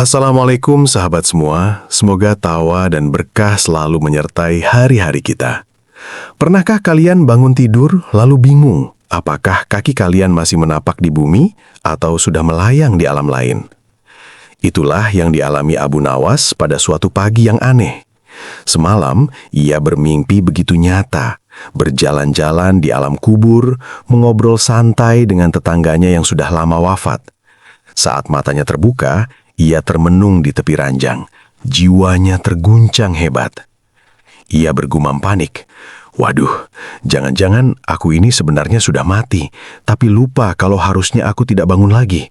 Assalamualaikum sahabat semua, semoga tawa dan berkah selalu menyertai hari-hari kita. Pernahkah kalian bangun tidur lalu bingung apakah kaki kalian masih menapak di bumi atau sudah melayang di alam lain? Itulah yang dialami Abu Nawas pada suatu pagi yang aneh. Semalam, ia bermimpi begitu nyata, berjalan-jalan di alam kubur, mengobrol santai dengan tetangganya yang sudah lama wafat. Saat matanya terbuka, ia termenung di tepi ranjang. Jiwanya terguncang hebat. Ia bergumam panik. Waduh, jangan-jangan aku ini sebenarnya sudah mati, tapi lupa kalau harusnya aku tidak bangun lagi.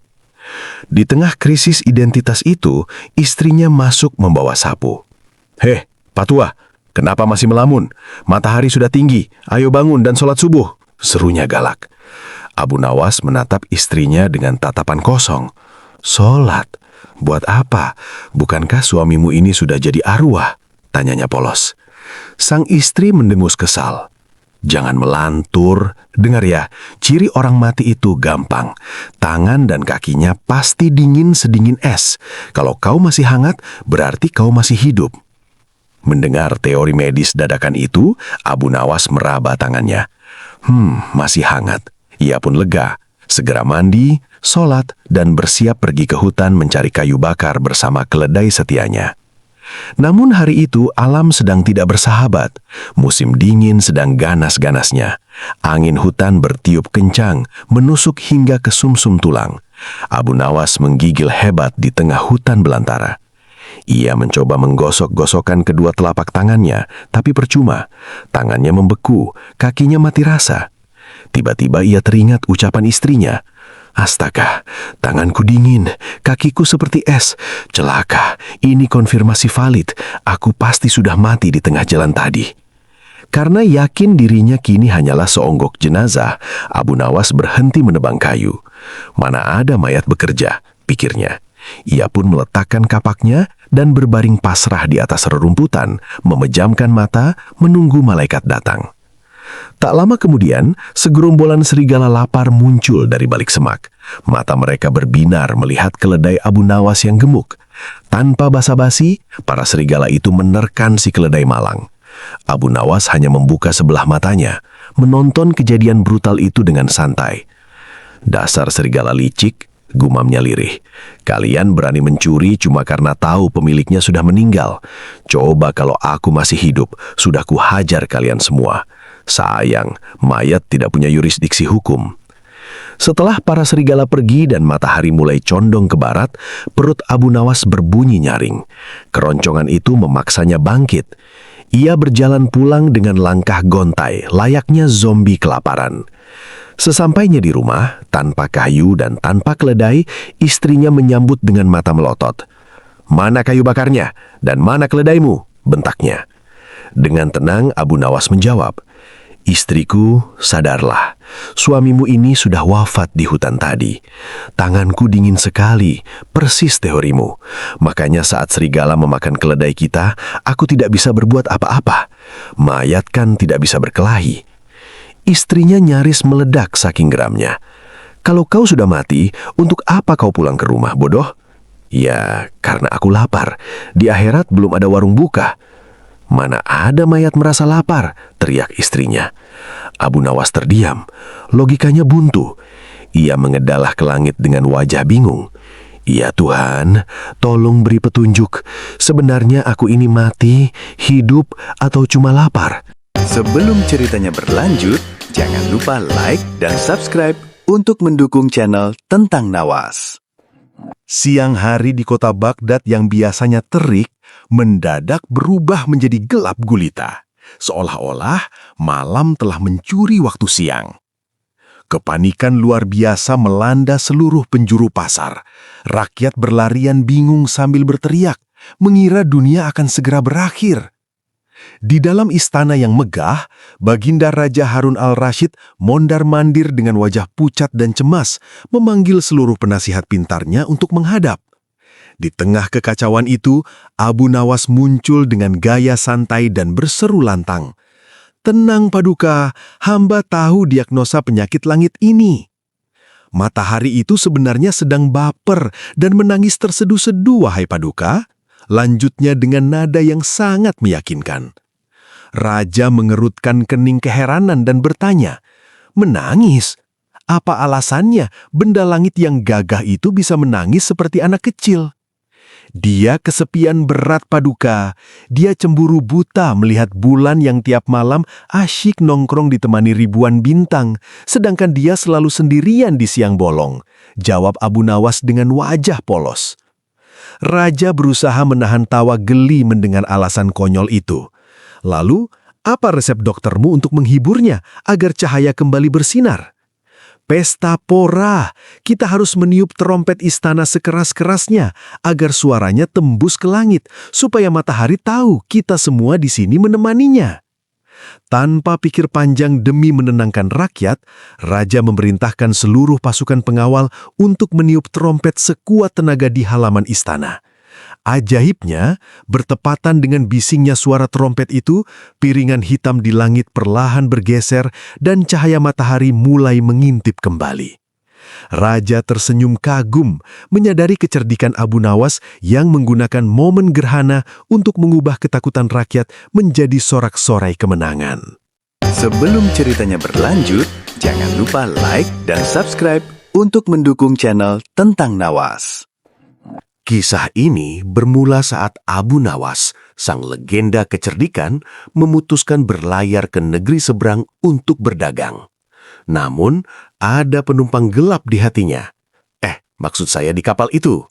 Di tengah krisis identitas itu, istrinya masuk membawa sapu. Heh, Patua, kenapa masih melamun? Matahari sudah tinggi, ayo bangun dan sholat subuh, serunya galak. Abu Nawas menatap istrinya dengan tatapan kosong. Sholat? Buat apa? Bukankah suamimu ini sudah jadi arwah? Tanyanya polos. Sang istri mendengus kesal. Jangan melantur. Dengar ya, ciri orang mati itu gampang. Tangan dan kakinya pasti dingin sedingin es. Kalau kau masih hangat, berarti kau masih hidup. Mendengar teori medis dadakan itu, Abu Nawas meraba tangannya. Masih hangat. Ia pun lega. Segera mandi, sholat, dan bersiap pergi ke hutan mencari kayu bakar bersama keledai setianya. Namun hari itu alam sedang tidak bersahabat. Musim dingin sedang ganas-ganasnya. Angin hutan bertiup kencang, menusuk hingga ke sumsum tulang. Abu Nawas menggigil hebat di tengah hutan belantara. Ia mencoba menggosok-gosokkan kedua telapak tangannya, tapi percuma. Tangannya membeku, kakinya mati rasa. Tiba-tiba ia teringat ucapan istrinya. Astaga, tanganku dingin, kakiku seperti es. Celaka, ini konfirmasi valid. Aku pasti sudah mati di tengah jalan tadi. Karena yakin dirinya kini hanyalah seonggok jenazah, Abu Nawas berhenti menebang kayu. Mana ada mayat bekerja, pikirnya. Ia pun meletakkan kapaknya dan berbaring pasrah di atas rerumputan, memejamkan mata, menunggu malaikat datang. Tak lama kemudian, segerombolan serigala lapar muncul dari balik semak. Mata mereka berbinar melihat keledai Abu Nawas yang gemuk. Tanpa basa-basi, para serigala itu menerkan si keledai malang. Abu Nawas hanya membuka sebelah matanya, menonton kejadian brutal itu dengan santai. Dasar serigala licik, gumamnya lirih. Kalian berani mencuri cuma karena tahu pemiliknya sudah meninggal. Coba kalau aku masih hidup, sudah kuhajar kalian semua. Sayang, mayat tidak punya yurisdiksi hukum. Setelah para serigala pergi dan matahari mulai condong ke barat, perut Abu Nawas berbunyi nyaring. Keroncongan itu memaksanya bangkit. Ia berjalan pulang dengan langkah gontai, layaknya zombie kelaparan. Sesampainya di rumah, tanpa kayu dan tanpa keledai, istrinya menyambut dengan mata melotot. Mana kayu bakarnya? Dan mana keledaimu? Bentaknya. Dengan tenang, Abu Nawas menjawab, Istriku, sadarlah, suamimu ini sudah wafat di hutan tadi. Tanganku dingin sekali, persis teorimu. Makanya saat serigala memakan keledai kita, aku tidak bisa berbuat apa-apa. Mayat kan tidak bisa berkelahi. Istrinya nyaris meledak saking geramnya. Kalau kau sudah mati, untuk apa kau pulang ke rumah, bodoh? Ya, karena aku lapar. Di akhirat belum ada warung buka. Mana ada mayat merasa lapar, teriak istrinya. Abu Nawas terdiam, logikanya buntu. Ia mengedalah ke langit dengan wajah bingung. Ya Tuhan, tolong beri petunjuk. Sebenarnya aku ini mati, hidup, atau cuma lapar? Sebelum ceritanya berlanjut, jangan lupa like dan subscribe untuk mendukung channel Tentang Nawas. Siang hari di kota Baghdad yang biasanya terik, mendadak berubah menjadi gelap gulita. Seolah-olah malam telah mencuri waktu siang. Kepanikan luar biasa melanda seluruh penjuru pasar. Rakyat berlarian bingung sambil berteriak, mengira dunia akan segera berakhir. Di dalam istana yang megah, Baginda Raja Harun al-Rashid mondar-mandir dengan wajah pucat dan cemas, memanggil seluruh penasihat pintarnya untuk menghadap. Di tengah kekacauan itu, Abu Nawas muncul dengan gaya santai dan berseru lantang. Tenang Paduka, hamba tahu diagnosa penyakit langit ini. Matahari itu sebenarnya sedang baper dan menangis terseduh-seduh, wahai Paduka. Lanjutnya dengan nada yang sangat meyakinkan. Raja mengerutkan kening keheranan dan bertanya, "Menangis? Apa alasannya benda langit yang gagah itu bisa menangis seperti anak kecil?" Dia kesepian berat, Paduka. Dia cemburu buta melihat bulan yang tiap malam asyik nongkrong ditemani ribuan bintang, sedangkan dia selalu sendirian di siang bolong, jawab Abu Nawas dengan wajah polos. Raja berusaha menahan tawa geli mendengar alasan konyol itu. Lalu, apa resep doktermu untuk menghiburnya agar cahaya kembali bersinar? Pesta pora. Kita harus meniup trompet istana sekeras-kerasnya agar suaranya tembus ke langit, supaya matahari tahu kita semua di sini menemaninya. Tanpa pikir panjang demi menenangkan rakyat, Raja memerintahkan seluruh pasukan pengawal untuk meniup trompet sekuat tenaga di halaman istana. Ajaibnya, bertepatan dengan bisingnya suara trompet itu, piringan hitam di langit perlahan bergeser dan cahaya matahari mulai mengintip kembali. Raja tersenyum kagum, menyadari kecerdikan Abu Nawas yang menggunakan momen gerhana untuk mengubah ketakutan rakyat menjadi sorak-sorai kemenangan. Sebelum ceritanya berlanjut, jangan lupa like dan subscribe untuk mendukung channel Tentang Nawas. Kisah ini bermula saat Abu Nawas, sang legenda kecerdikan, memutuskan berlayar ke negeri seberang untuk berdagang. Namun, ada penumpang gelap di hatinya. Maksud saya di kapal itu.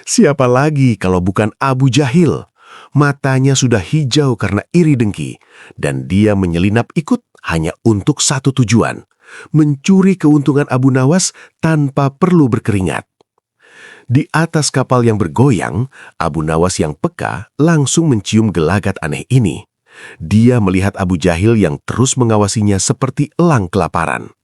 Siapa lagi kalau bukan Abu Jahil? Matanya sudah hijau karena iri dengki, dan dia menyelinap ikut hanya untuk satu tujuan, mencuri keuntungan Abu Nawas tanpa perlu berkeringat. Di atas kapal yang bergoyang, Abu Nawas yang peka langsung mencium gelagat aneh ini. Dia melihat Abu Jahil yang terus mengawasinya seperti elang kelaparan.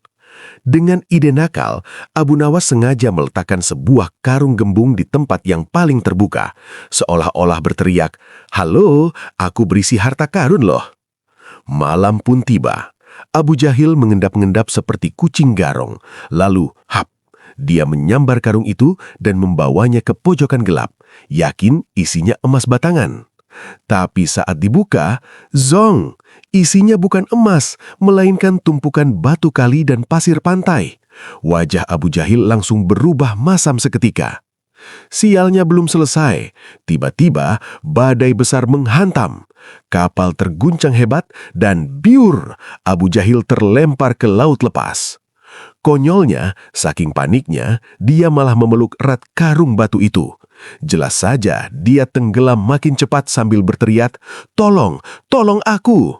Dengan ide nakal, Abu Nawas sengaja meletakkan sebuah karung gembung di tempat yang paling terbuka, seolah-olah berteriak, "Halo, aku berisi harta karun loh." Malam pun tiba. Abu Jahil mengendap-endap seperti kucing garong, lalu hap! Dia menyambar karung itu dan membawanya ke pojokan gelap, yakin isinya emas batangan. Tapi saat dibuka, zong! Isinya bukan emas, melainkan tumpukan batu kali dan pasir pantai. Wajah Abu Jahil langsung berubah masam seketika. Sialnya belum selesai. Tiba-tiba, badai besar menghantam. Kapal terguncang hebat dan biur, Abu Jahil terlempar ke laut lepas. Konyolnya, saking paniknya, dia malah memeluk erat karung batu itu. Jelas saja dia tenggelam makin cepat sambil berteriak, "Tolong, tolong aku!"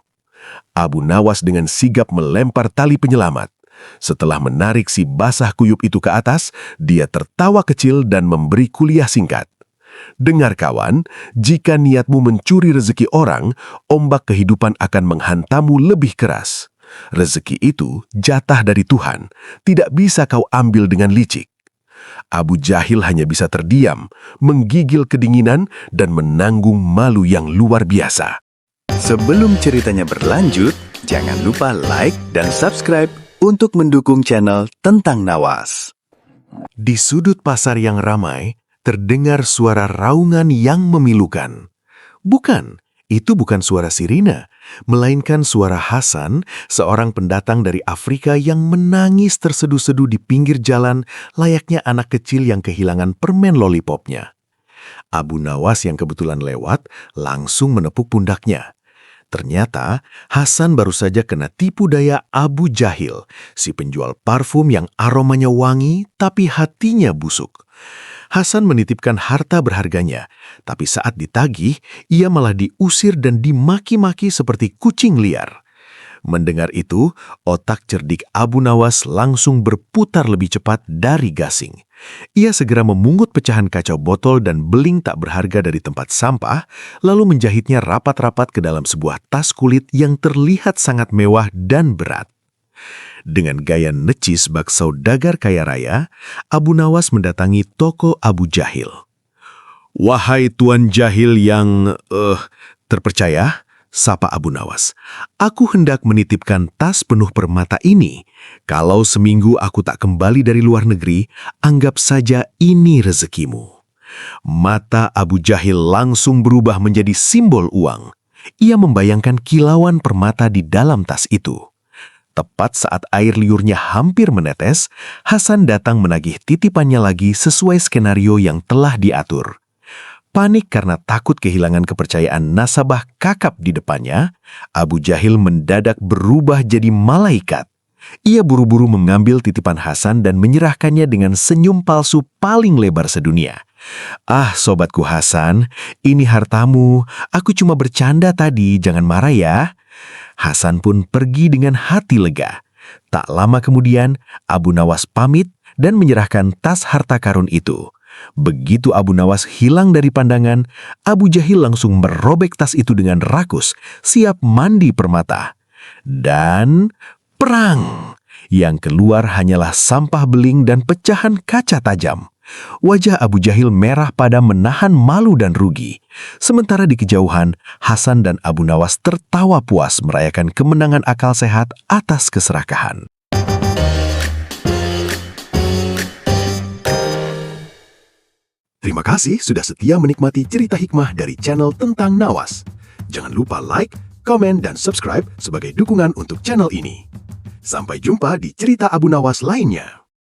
Abu Nawas dengan sigap melempar tali penyelamat. Setelah menarik si basah kuyup itu ke atas, dia tertawa kecil dan memberi kuliah singkat. "Dengar kawan, jika niatmu mencuri rezeki orang, ombak kehidupan akan menghantamu lebih keras. Rezeki itu jatah dari Tuhan, tidak bisa kau ambil dengan licik." Abu Jahil hanya bisa terdiam, menggigil kedinginan dan menanggung malu yang luar biasa. Sebelum ceritanya berlanjut, jangan lupa like dan subscribe untuk mendukung channel Tentang Nawas. Di sudut pasar yang ramai, terdengar suara raungan yang memilukan. Bukan, itu bukan suara sirina, melainkan suara Hasan, seorang pendatang dari Afrika yang menangis terseduh-seduh di pinggir jalan layaknya anak kecil yang kehilangan permen lollipopnya. Abu Nawas yang kebetulan lewat langsung menepuk pundaknya. Ternyata Hasan baru saja kena tipu daya Abu Jahil, si penjual parfum yang aromanya wangi tapi hatinya busuk. Hasan menitipkan harta berharganya, tapi saat ditagih, ia malah diusir dan dimaki-maki seperti kucing liar. Mendengar itu, otak cerdik Abu Nawas langsung berputar lebih cepat dari gasing. Ia segera memungut pecahan kaca botol dan beling tak berharga dari tempat sampah, lalu menjahitnya rapat-rapat ke dalam sebuah tas kulit yang terlihat sangat mewah dan berat. Dengan gaya necis bak saudagar kaya raya, Abu Nawas mendatangi toko Abu Jahil. "Wahai Tuan Jahil yang terpercaya, sapa Abu Nawas. Aku hendak menitipkan tas penuh permata ini. Kalau seminggu aku tak kembali dari luar negeri, anggap saja ini rezekimu. Mata Abu Jahil langsung berubah menjadi simbol uang. Ia membayangkan kilauan permata di dalam tas itu. Tepat saat air liurnya hampir menetes, Hasan datang menagih titipannya lagi sesuai skenario yang telah diatur. Panik karena takut kehilangan kepercayaan nasabah kakap di depannya, Abu Jahil mendadak berubah jadi malaikat. Ia buru-buru mengambil titipan Hasan dan menyerahkannya dengan senyum palsu paling lebar sedunia. "Ah, sobatku Hasan, ini hartamu. Aku cuma bercanda tadi, jangan marah ya." Hasan pun pergi dengan hati lega. Tak lama kemudian, Abu Nawas pamit dan menyerahkan tas harta karun itu. Begitu Abu Nawas hilang dari pandangan, Abu Jahil langsung merobek tas itu dengan rakus, siap mandi permata. Dan perang! Yang keluar hanyalah sampah beling dan pecahan kaca tajam. Wajah Abu Jahil merah padam menahan malu dan rugi. Sementara di kejauhan, Hasan dan Abu Nawas tertawa puas merayakan kemenangan akal sehat atas keserakahan. Terima kasih sudah setia menikmati cerita hikmah dari channel Tentang Nawas. Jangan lupa like, komen, dan subscribe sebagai dukungan untuk channel ini. Sampai jumpa di cerita Abu Nawas lainnya.